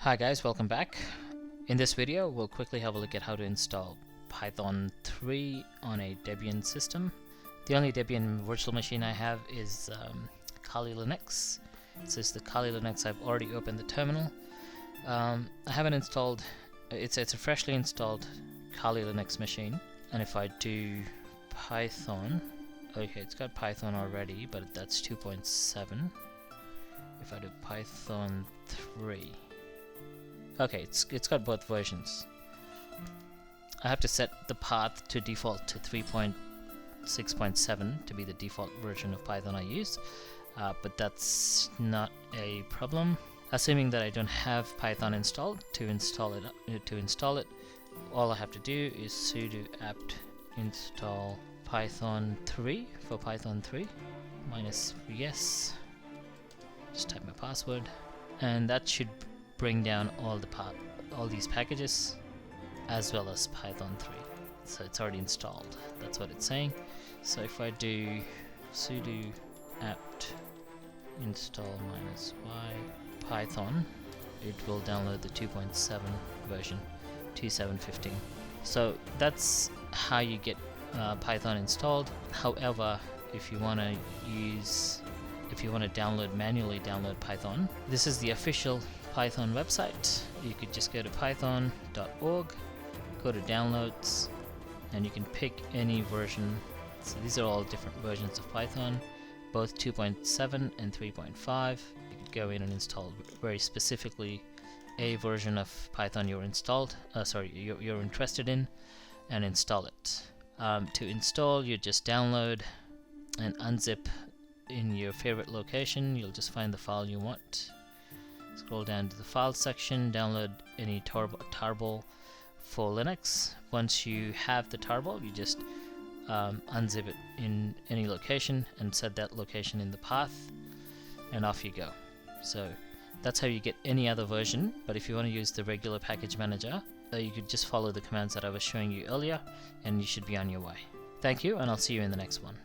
Hi guys, welcome back. In this video we'll quickly have a look at how to install Python 3 on a Debian system. The only Debian virtual machine I have is Kali Linux. This is the Kali Linux. I've already opened the terminal. I haven't installed, it's a freshly installed Kali Linux machine, and if I do Python, okay, it's got Python already, but that's 2.7. If I do Python 3, okay, it's got both versions. I have to set the path to default to 3.6.7 to be the default version of Python I use, but that's not a problem. Assuming that I don't have Python installed, to install it, all I have to do is sudo apt install Python 3 for Python 3 -yes. Just type my password, and that should bring down all these packages as well as Python 3. So it's already installed. That's what it's saying. So if I do sudo apt install -y Python, it will download the 2.7 version, 2.7.15. So that's how you get Python installed. However, if you want to manually download Python, this is the official Python website. You could just go to python.org, go to downloads, and you can pick any version. So these are all different versions of Python, both 2.7 and 3.5. You could go in and install very specifically a version of Python you're interested in, and install it. To install, you just download and unzip in your favorite location. You'll just find the file you want. Scroll down to the file section, download any tarball for Linux. Once you have the tarball, you just unzip it in any location and set that location in the path, and off you go. So that's how you get any other version. But if you want to use the regular package manager, you could just follow the commands that I was showing you earlier, and you should be on your way. Thank you, and I'll see you in the next one.